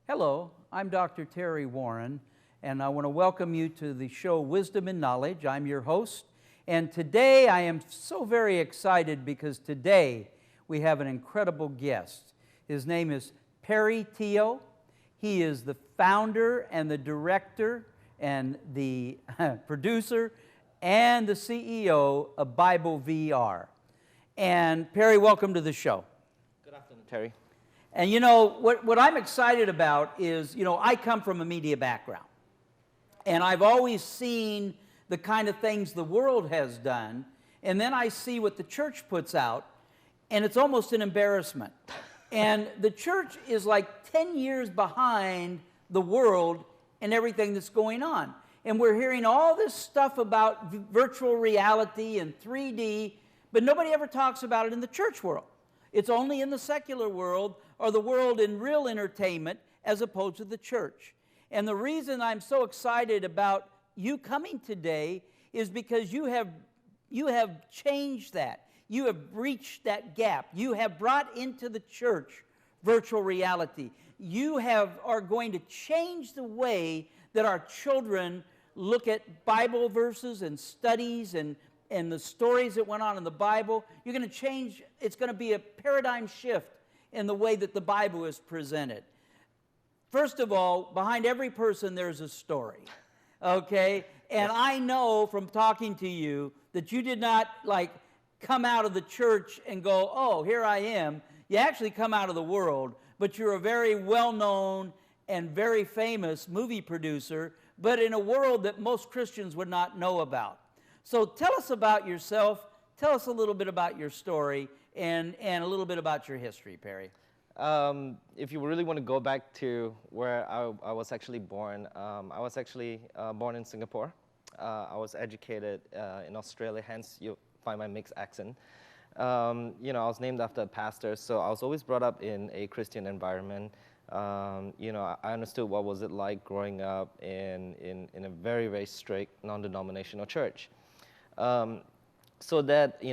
Hello, I'm Dr. Terry Warren, and I want to welcome you to the show Wisdom and Knowledge. I'm your host, and today I am so very excited because today we have an incredible guest. His name is Pearry Teo. He is the founder and the director and the producer and the CEO of Bible VR. And Pearry, welcome to the show. Good afternoon, Terry. And you know, what I'm excited about is, I come from a media background. And I've always seen the kind of things the world has done. And then I see what the church puts out, and it's almost an embarrassment. And the church is like 10 years behind the world and everything that's going on. And we're hearing all this stuff about virtual reality and 3D, but nobody ever talks about it in the church world. It's only in the secular world or the world in real entertainment as opposed to the church. And the reason I'm so excited about you coming today is because you have changed that. You have breached that gap. You have brought into the church virtual reality. You are going to change the way that our children look at Bible verses and studies and the stories that went on in the Bible. You're going to change. It's going to be a paradigm shift in the way that the Bible is presented. First of all, behind every person there's a story, okay? And I know from talking to you that you did not come out of the church and go, oh, here I am. You actually come out of the world, but you're a very well-known and very famous movie producer, but in a world that most Christians would not know about. So tell us about yourself, tell us a little bit about your story, and a little bit about your history, Pearry. If you really want to go back to where I was actually born, I was actually born in Singapore. I was educated in Australia, hence you'll find my mixed accent. I was named after a pastor, so I was always brought up in a Christian environment. I understood what was it like growing up in a very, very strict non-denominational church. So that,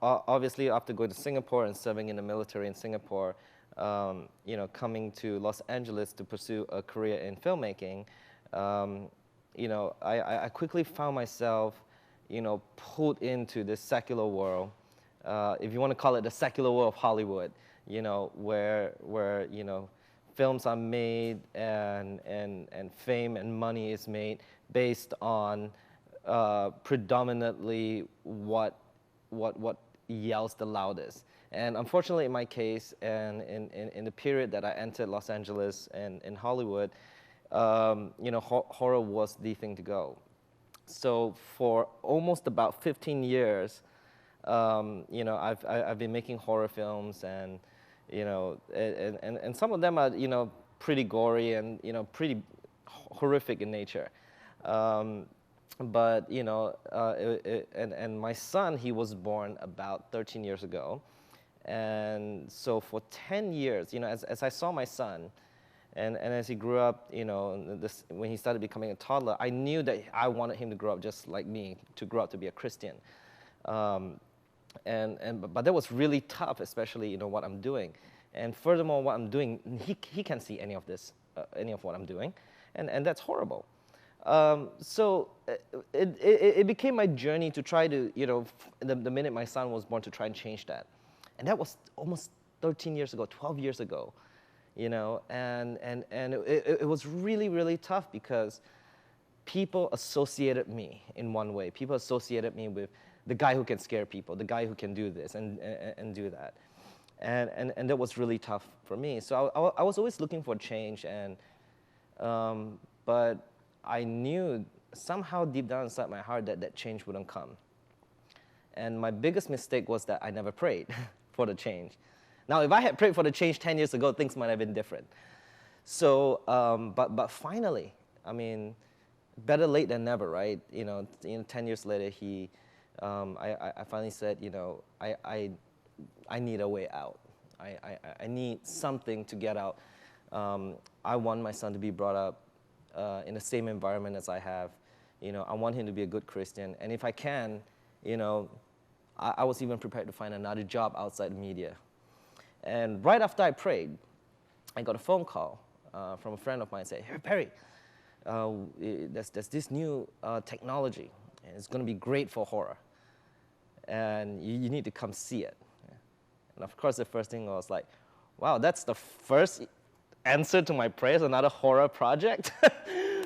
obviously after going to Singapore and serving in the military in Singapore, coming to Los Angeles to pursue a career in filmmaking, I quickly found myself, pulled into this secular world, if you want to call it the secular world of Hollywood, where films are made and fame and money is made based on predominantly what yells the loudest. And unfortunately, in my case, and in the period that I entered Los Angeles and in Hollywood, horror was the thing to go. So for almost about 15 years, I've been making horror films, and and some of them are pretty gory and pretty horrific in nature. But and my son, he was born about 13 years ago, and so for 10 years, as I saw my son, and as he grew up, when he started becoming a toddler, I knew that I wanted him to grow up just like me, to grow up to be a Christian. But that was really tough, especially what I'm doing, and furthermore, what I'm doing, he can't see any of this, any of what I'm doing, and that's horrible. So it became my journey to try to, the minute my son was born, to try and change that. And that was almost 13 years ago, 12 years ago, and it was really, really tough because people associated me in one way. People associated me with the guy who can scare people, the guy who can do this and do that. And that was really tough for me. So I was always looking for change, but I knew somehow deep down inside my heart that change wouldn't come. And my biggest mistake was that I never prayed for the change. Now, if I had prayed for the change 10 years ago, things might have been different. So, but finally, better late than never, right? 10 years later, I finally said, I need a way out. I need something to get out. I want my son to be brought up in the same environment as I have. I want him to be a good Christian. And if I can, I was even prepared to find another job outside the media. And right after I prayed, I got a phone call from a friend of mine, say, "Hey, Pearry, there's this new technology, and it's going to be great for horror, and you need to come see it." And of course, the first thing was like, wow, that's the first answer to my prayers, another horror project.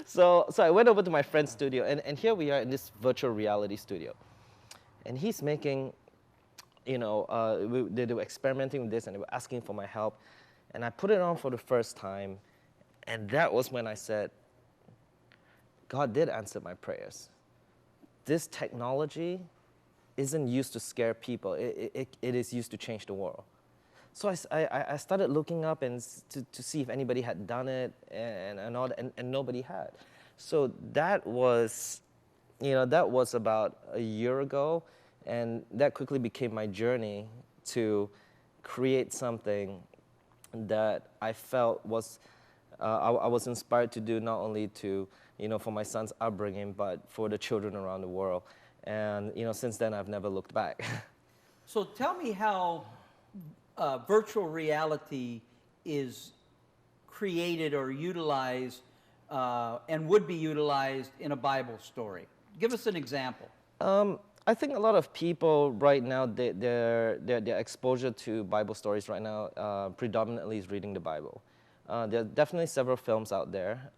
So I went over to my friend's studio, and here we are in this virtual reality studio. And he's making, they were experimenting with this, and they were asking for my help. And I put it on for the first time, and that was when I said, God did answer my prayers. This technology isn't used to scare people. It is used to change the world. So I started looking up and to see if anybody had done it, and nobody had. So that was about a year ago, and that quickly became my journey to create something that I felt was I was inspired to do, not only to for my son's upbringing, but for the children around the world. And since then, I've never looked back. So tell me how virtual reality is created or utilized and would be utilized in a Bible story. Give us an example. I think a lot of people right now, their exposure to Bible stories right now predominantly is reading the Bible. There are definitely several films out there,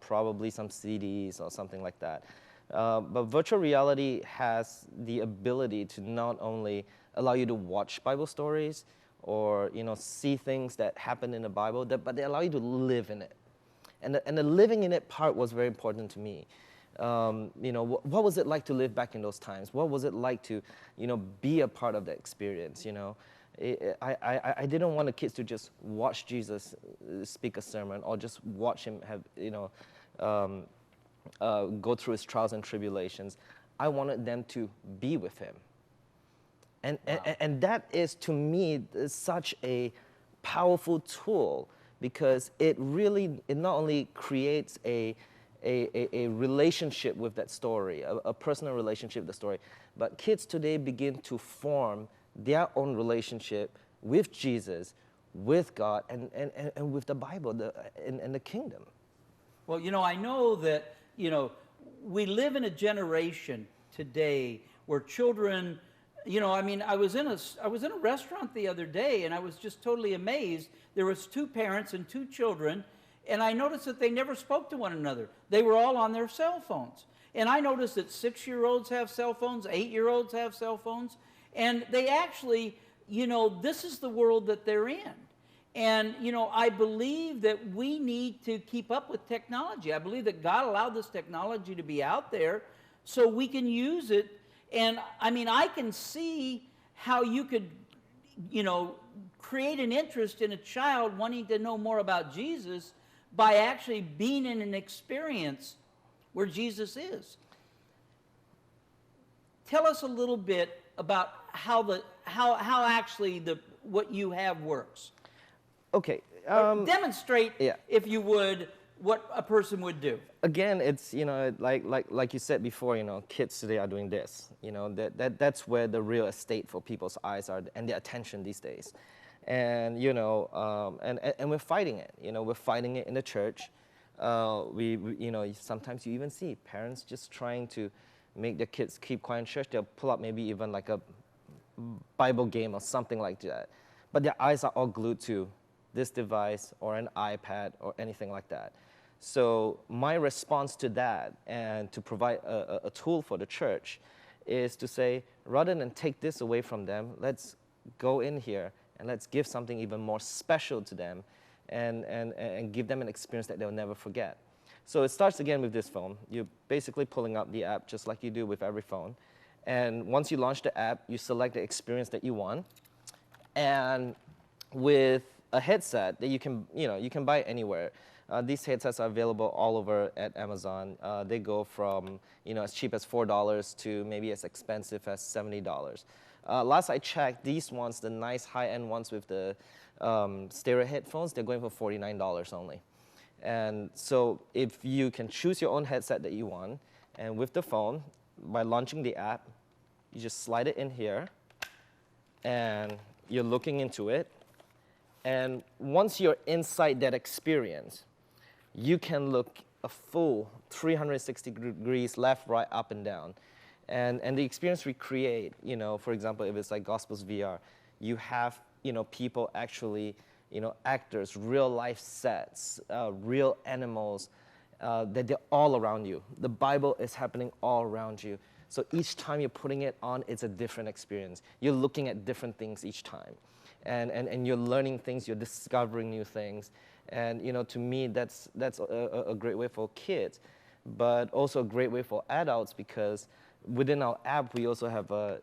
probably some CDs or something like that. But virtual reality has the ability to not only allow you to watch Bible stories or see things that happen in the Bible, but they allow you to live in it. And the living in it part was very important to me. What was it like to live back in those times? What was it like to be a part of the experience? I didn't want the kids to just watch Jesus speak a sermon or just watch him have go through his trials and tribulations. I wanted them to be with him. And that is, to me, such a powerful tool, because it not only creates a relationship with that story, a personal relationship with the story, but kids today begin to form their own relationship with Jesus, with God, and with the Bible and the kingdom. Well, I know that we live in a generation today where children, I was in a restaurant the other day, and I was just totally amazed. There was 2 parents and 2 children, and I noticed that they never spoke to one another. They were all on their cell phones. And I noticed that 6-year-olds have cell phones, 8-year-olds have cell phones, and they actually, this is the world that they're in. And, I believe that we need to keep up with technology. I believe that God allowed this technology to be out there so we can use it. And, I can see how you could, create an interest in a child wanting to know more about Jesus by actually being in an experience where Jesus is. Tell us a little bit about how actually what you have works. Okay. Demonstrate, if you would, what a person would do. Again, it's like you said before, kids today are doing this. That's where the real estate for people's eyes are and their attention these days. And and we're fighting it. We're fighting it in the church. Sometimes you even see parents just trying to make their kids keep quiet in church. They'll pull up maybe even like a Bible game or something like that. But their eyes are all glued to this device or an iPad or anything like that. So my response to that, and to provide a tool for the church, is to say, rather than take this away from them, let's go in here and let's give something even more special to them, and give them an experience that they'll never forget. So it starts again with this phone. You're basically pulling up the app just like you do with every phone. And once you launch the app, you select the experience that you want. And with a headset that you can buy anywhere. These headsets are available all over at Amazon. They go from as cheap as $4 to maybe as expensive as $70. Last I checked, these ones, the nice high-end ones with the stereo headphones, they're going for $49 only. And so if you can choose your own headset that you want, and with the phone, by launching the app, you just slide it in here, and you're looking into it, And once you're inside that experience, you can look a full 360 degrees, left, right, up, and down. And the experience we create, for example, if it's like Gospels VR, you have, people actually, actors, real life sets, real animals, that they're all around you. The Bible is happening all around you. So each time you're putting it on, it's a different experience. You're looking at different things each time. And you're learning things, you're discovering new things. And to me, that's a great way for kids, but also a great way for adults, because within our app, we also have a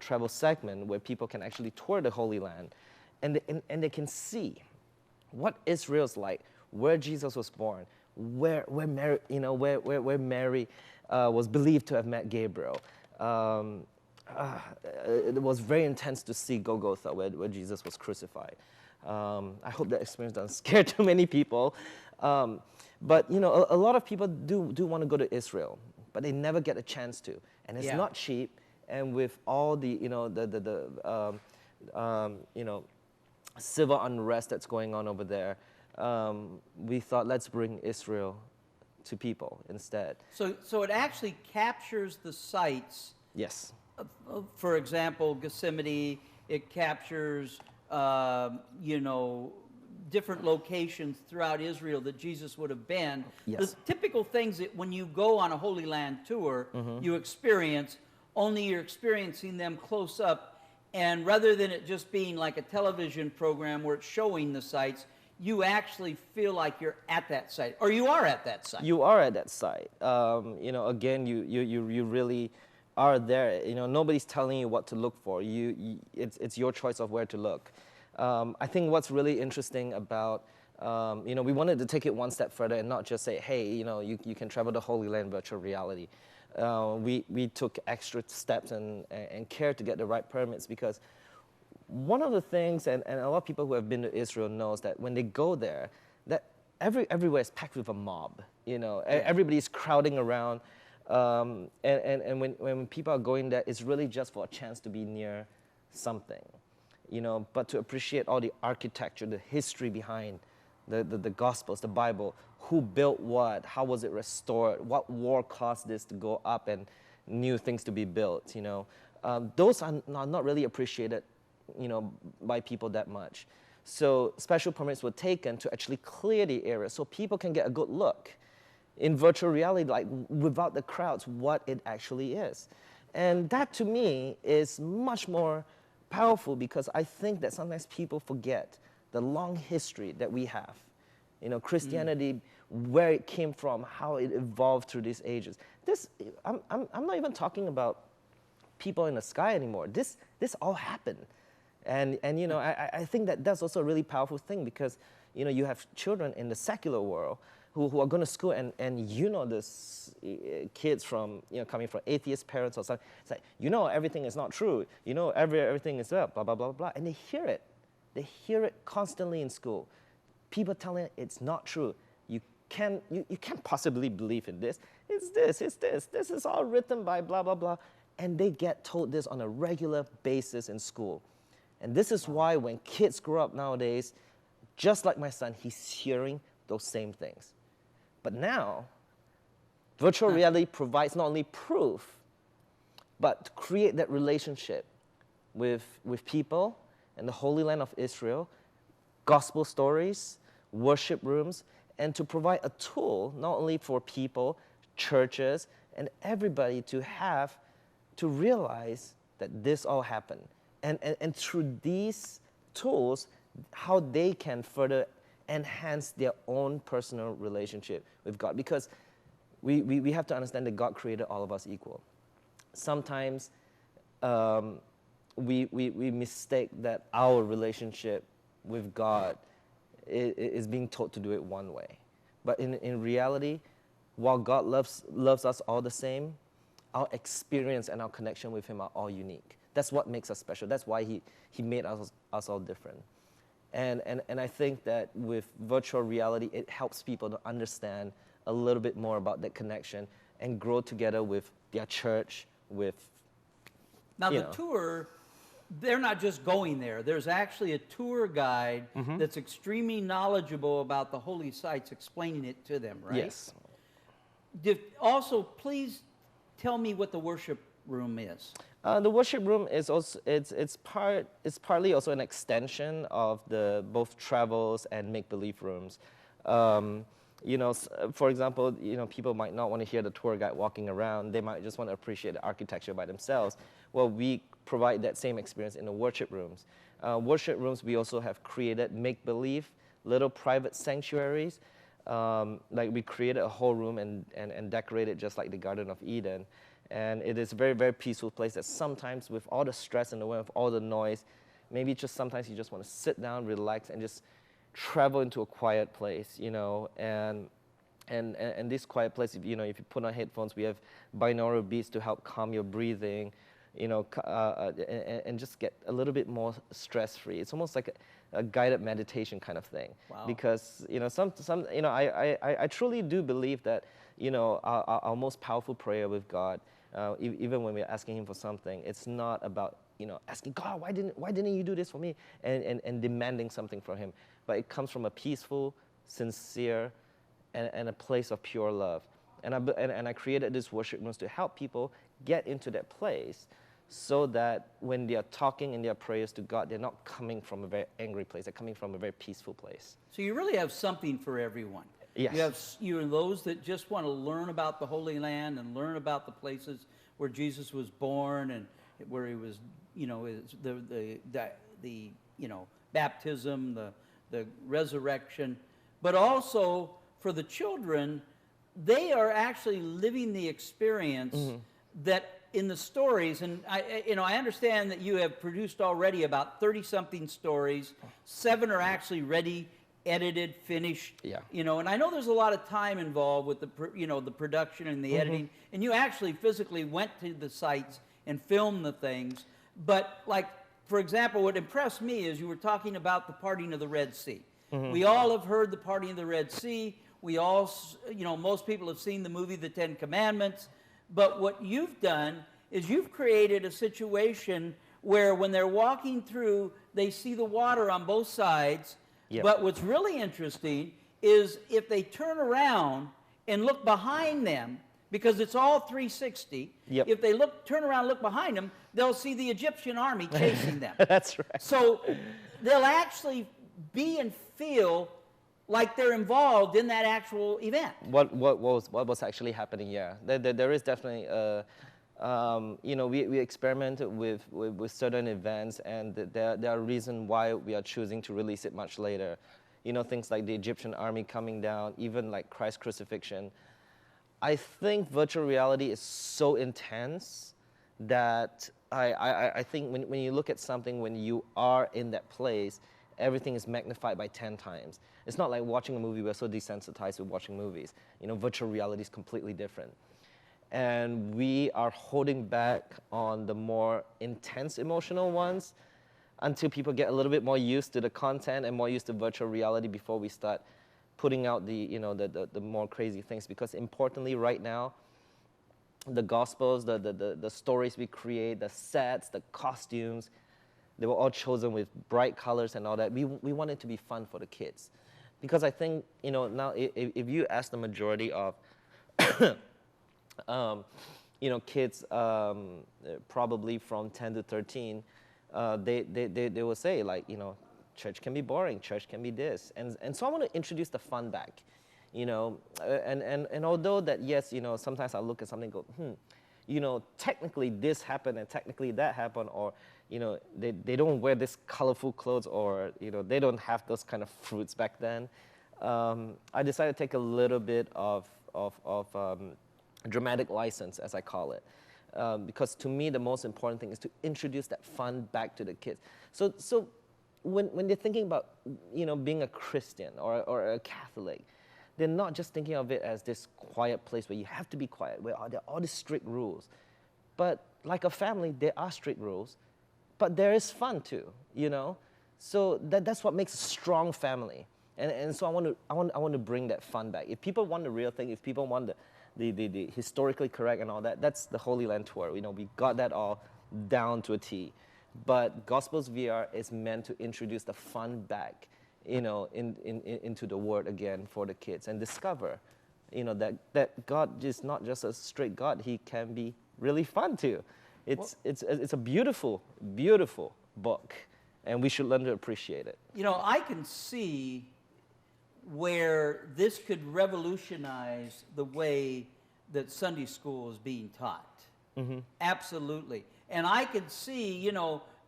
travel segment where people can actually tour the Holy Land, and they can see what Israel's like, where Jesus was born, where Mary, where Mary was believed to have met Gabriel. It was very intense to see Golgotha, where Jesus was crucified. I hope that experience doesn't scare too many people. But a lot of people do want to go to Israel, but they never get a chance to, and it's not cheap. And with all the civil unrest that's going on over there, we thought, let's bring Israel to people instead. So it actually captures the sites. Yes. For example, Gethsemane. It captures different locations throughout Israel that Jesus would have been. Yes. The typical things that when you go on a Holy Land tour, you experience, only you're experiencing them close up. And rather than it just being like a television program where it's showing the sites, you actually feel like you're at that site, or you are at that site. You are at that site. Again, you really are there. Nobody's telling you what to look for. It's your choice of where to look. I think what's really interesting about, we wanted to take it one step further and not just say, hey, you can travel the Holy Land virtual reality. We took extra steps and care to get the right permits, because one of the things, and a lot of people who have been to Israel knows that when they go there, that everywhere is packed with a mob. Everybody's crowding around. And when people are going there, it's really just for a chance to be near something, but to appreciate all the architecture, the history behind the Gospels, the Bible, who built what, how was it restored, what war caused this to go up and new things to be built, those are not really appreciated, by people that much. So special permits were taken to actually clear the area so people can get a good look in virtual reality, like without the crowds, what it actually is. And that to me is much more powerful, because I think that sometimes people forget the long history that we have. Christianity, where it came from, how it evolved through these ages. I'm not even talking about people in the sky anymore. This all happened. And I think that that's also a really powerful thing, because you have children in the secular world who are going to school, and this kids from coming from atheist parents or something. It's like everything is not true. Everything is blah blah blah blah blah, and they hear it. They hear it constantly in school. People telling it it's not true. You can't possibly believe in this. It's this. This is all written by blah blah blah, and they get told this on a regular basis in school. And this is why when kids grow up nowadays, just like my son, he's hearing those same things. But now, virtual reality provides not only proof, but to create that relationship with people in the Holy Land of Israel, gospel stories, worship rooms, and to provide a tool not only for people, churches, and everybody to realize that this all happened. And through these tools, how they can further enhance their own personal relationship with God. Because we have to understand that God created all of us equal. Sometimes we mistake that our relationship with God is being taught to do it one way. But in reality, while God loves us all the same, our experience and our connection with Him are all unique. That's what makes us special. That's why He made us all different. And I think that with virtual reality, it helps people to understand a little bit more about that connection and grow together with their church, with Now the tour they're not just going there. There's actually a tour guide that's extremely knowledgeable about the holy sites, explaining it to them, right? Yes. Also, please tell me what the worship room is. The worship room is also it's partly also an extension of the both travels and make-believe rooms. You know, for example, you know, people might not want to hear the tour guide walking around. They might just want to appreciate the architecture by themselves. Well, we provide that same experience in the worship rooms. Worship rooms, we also have created make-believe little private sanctuaries. Like we created a whole room and decorated just like the Garden of Eden. And it is a very, very peaceful place that sometimes with all the stress in the world, with all the noise, maybe just sometimes you just want to sit down, relax, and just travel into a quiet place, you know. And this quiet place, you know, if you put on headphones, we have binaural beats to help calm your breathing, you know, and just get a little bit more stress-free. It's almost like a guided meditation kind of thing. Wow. Because, you know, you know, I truly do believe that, you know, our most powerful prayer with God, even when we're asking Him for something, it's not about, you know, asking God, why didn't you do this for me, and demanding something from Him, but it comes from a peaceful, sincere, and a place of pure love. And I created these worship rooms to help people get into that place, so that when they are talking in their prayers to God, they're not coming from a very angry place. They're coming from a very peaceful place. So you really have something for everyone. Yes. You have those that just want to learn about the Holy Land and learn about the places where Jesus was born and where He was, you know, the you know, baptism, the resurrection, but also for the children, they are actually living the experience that in the stories, and I understand that you have produced already about 30-something stories. 7 are actually ready, edited, finished. Yeah. You know, and I know there's a lot of time involved with the production and the editing, and you actually physically went to the sites and filmed the things. But like, for example, what impressed me is you were talking about the parting of the Red Sea. We all have heard the parting of the Red Sea. We all, you know, most people have seen the movie The Ten Commandments. But what you've done is you've created a situation where when they're walking through, they see the water on both sides. Yep. But what's really interesting is if they turn around and look behind them, because it's all 360, Yep. if they turn around and look behind them, they'll see the Egyptian army chasing them. That's right. So they'll actually be and feel like they're involved in that actual event. What was actually happening? Yeah, there is definitely you know, we experiment with certain events, and there are reasons why we are choosing to release it much later. You know, things like the Egyptian army coming down, even like Christ's crucifixion. I think virtual reality is so intense that I think when you look at something, when you are in that place, everything is magnified by 10 times. It's not like watching a movie. We're so desensitized with watching movies. You know, virtual reality is completely different. And we are holding back on the more intense emotional ones until people get a little bit more used to the content and more used to virtual reality before we start putting out the, you know, the more crazy things. Because importantly, right now, the gospels, the stories we create, the sets, the costumes, they were all chosen with bright colors and all that. We want it to be fun for the kids. Because I think, you know, now if you ask the majority of, you know, kids probably from 10 to 13, they will say, like, you know, church can be boring, church can be this. And so I want to introduce the fun back, you know. And although that, yes, you know, sometimes I look at something and go, you know, technically this happened and technically that happened, or, you know, they don't wear this colorful clothes, or, you know, they don't have those kind of fruits back then. I decided to take a little bit of dramatic license, as I call it, because to me the most important thing is to introduce that fun back to the kids. So when they're thinking about, you know, being a Christian or a Catholic, they're not just thinking of it as this quiet place where you have to be quiet, where there are all these strict rules. But like a family, there are strict rules, but there is fun too, you know? So that's what makes a strong family. And so I want to bring that fun back. If people want the real thing, if people want the historically correct and all that, that's the Holy Land tour. You know, we got that all down to a T. but Gospels VR is meant to introduce the fun back, into the Word again for the kids and discover, that God is not just a straight God. He can be really fun too. It's a beautiful, beautiful book, and we should learn to appreciate it. I can see where this could revolutionize the way that Sunday school is being taught. Mm-hmm. Absolutely. And I can see,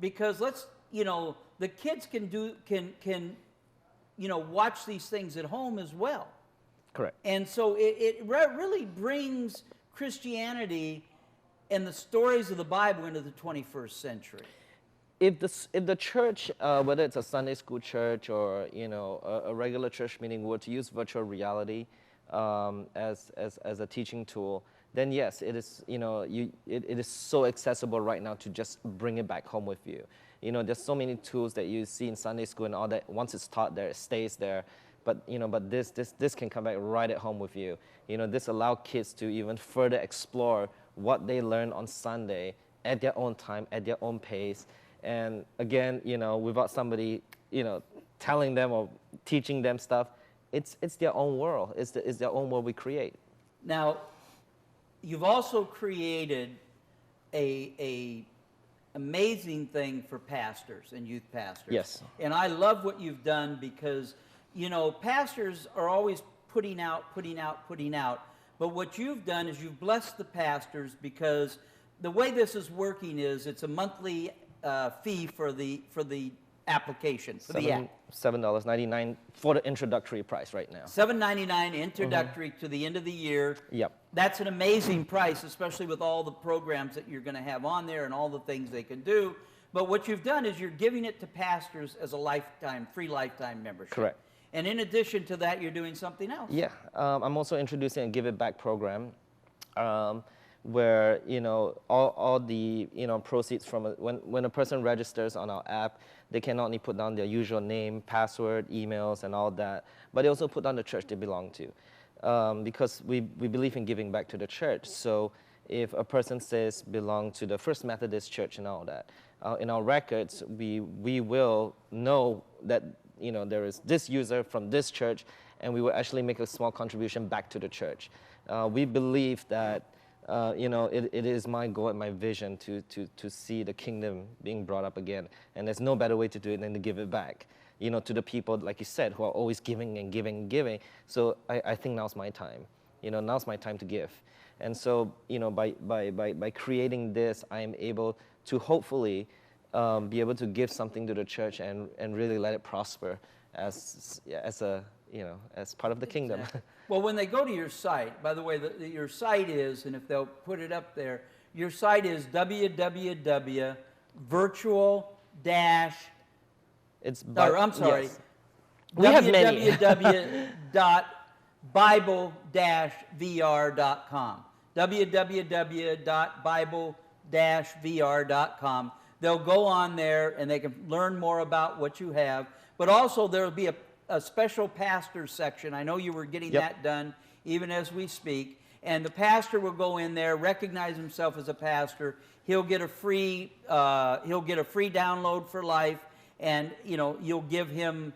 because the kids can watch these things at home as well. Correct. And so it really brings Christianity and the stories of the Bible into the 21st century. If the church, whether it's a Sunday school church or a regular church meeting, were to use virtual reality as a teaching tool, then yes, it is. It is so accessible right now to just bring it back home with you. There's so many tools that you see in Sunday school and all that. Once it's taught there, it stays there. But but this can come back right at home with you. This allows kids to even further explore what they learn on Sunday at their own time, at their own pace. And again, without somebody, telling them or teaching them stuff, it's their own world. It's their own world we create. Now, you've also created a amazing thing for pastors and youth pastors. Yes. And I love what you've done because, pastors are always putting out. But what you've done is you've blessed the pastors because the way this is working is it's a monthly fee for the application, for the app. $7.99 for the introductory price right now. $7.99 introductory to the end of the year. Yep. That's an amazing price, especially with all the programs that you're going to have on there and all the things they can do. But what you've done is you're giving it to pastors as a free lifetime membership. Correct. And in addition to that, you're doing something else. Yeah, I'm also introducing a Give It Back program, where all the proceeds from when a person registers on our app, they can not only put down their usual name, password, emails, and all that, but they also put down the church they belong to, because we believe in giving back to the church. So if a person says belong to the First Methodist Church and all that, in our records we will know that there is this user from this church, and we will actually make a small contribution back to the church. We believe that it is my goal and my vision to see the kingdom being brought up again, and there's no better way to do it than to give it back, to the people, like you said, who are always giving and giving and giving. So I think now's my time. Now's my time to give. And so by creating this, I am able to hopefully be able to give something to the church and really let it prosper as part of the kingdom. Exactly. Well, when they go to your site, by the way, your site is, and if they'll put it up there, your site is www.virtual-. It's I'm sorry. Yes. We have many. www.bible-vr.com. www.bible-vr.com. They'll go on there and they can learn more about what you have. But also there will be a special pastor section. I know you were getting that done even as we speak. And the pastor will go in there, recognize himself as a pastor. He'll get a free download for life, and you'll give him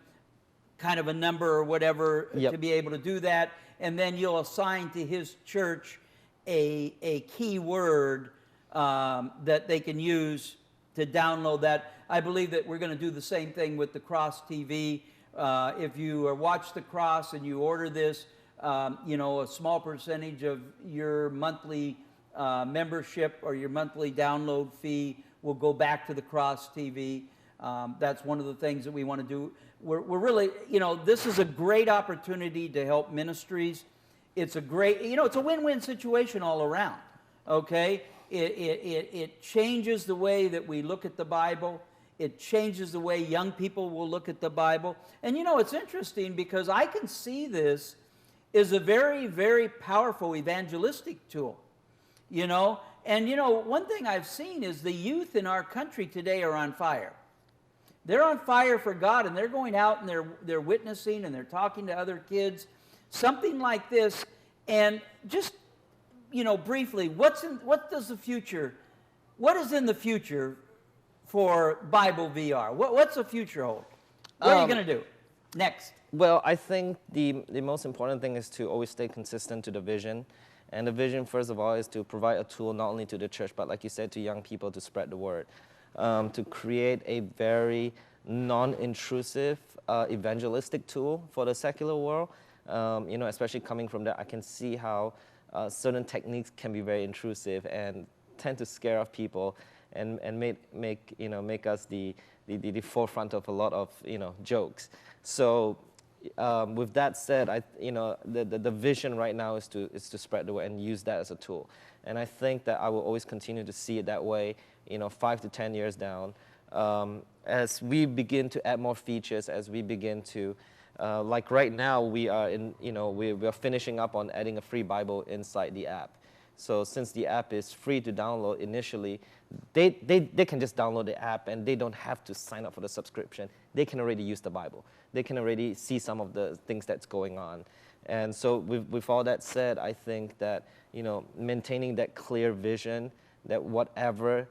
kind of a number or whatever to be able to do that. And then you'll assign to his church a key word that they can use to download that. I believe that we're going to do the same thing with the Cross TV. If you watch the Cross and you order this, a small percentage of your monthly membership or your monthly download fee will go back to the Cross TV. That's one of the things that we want to do. We're really, this is a great opportunity to help ministries. It's a great, it's a win-win situation all around, okay? It changes the way that we look at the Bible. It changes the way young people will look at the Bible. And it's interesting because I can see this as a very, very powerful evangelistic tool, And, one thing I've seen is the youth in our country today are on fire. They're on fire for God, and they're going out and they're witnessing and they're talking to other kids. Something like this, and just, briefly, what is in the future for Bible VR? What's the future hold? What are you going to do next? Well, I think the most important thing is to always stay consistent to the vision. And the vision, first of all, is to provide a tool not only to the church, but like you said, to young people to spread the word, to create a very non-intrusive evangelistic tool for the secular world. You know, especially coming from that, I can see how certain techniques can be very intrusive and tend to scare off people and make us the forefront of a lot of jokes. So with that said, the vision right now is to spread the word and use that as a tool. And I think that I will always continue to see it that way, 5 to 10 years down, as we begin to add more features, as we begin to, like right now, we are we're finishing up on adding a free Bible inside the app. So since the app is free to download initially, they can just download the app and they don't have to sign up for the subscription. They can already use the Bible. They can already see some of the things that's going on. And so with all that said, I think that, maintaining that clear vision, that whatever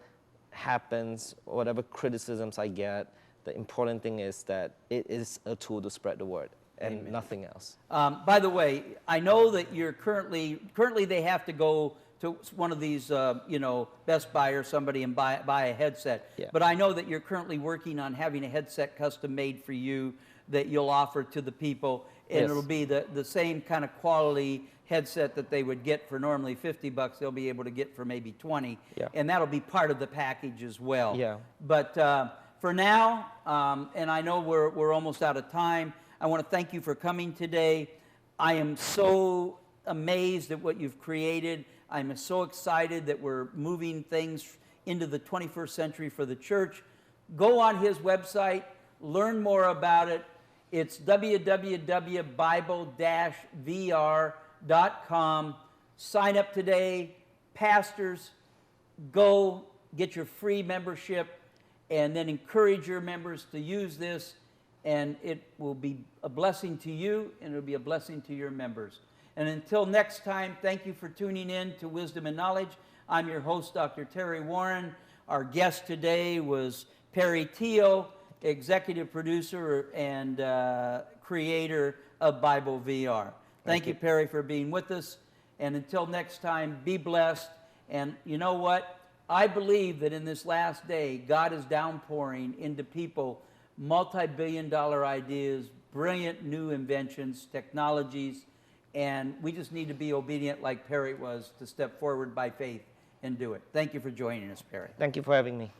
happens, whatever criticisms I get, the important thing is that it is a tool to spread the word and Amen. Nothing else. By the way, I know that you're currently they have to go to one of these, Best Buy or somebody and buy a headset. Yeah. But I know that you're currently working on having a headset custom made for you that you'll offer to the people, and Yes. it'll be the same kind of quality headset that they would get for normally $50. They'll be able to get for maybe 20, Yeah. and that'll be part of the package as well. Yeah. But for now, and I know we're almost out of time, I want to thank you for coming today. I am so amazed at what you've created. I'm so excited that we're moving things into the 21st century for the church. Go on his website, learn more about it. It's www.bible-vr.com. Sign up today. Pastors, go get your free membership and then encourage your members to use this, and it will be a blessing to you and it will be a blessing to your members. And until next time, thank you for tuning in to Wisdom and Knowledge. I'm your host, Dr. Terry Warren. Our guest today was Pearry Teo, executive producer and creator of Bible VR. Thank you, Pearry, for being with us. And until next time, be blessed. And you know what? I believe that in this last day, God is downpouring into people multi-billion-dollar ideas, brilliant new inventions, technologies, and we just need to be obedient like Pearry was to step forward by faith and do it. Thank you for joining us, Pearry. Thank you for having me.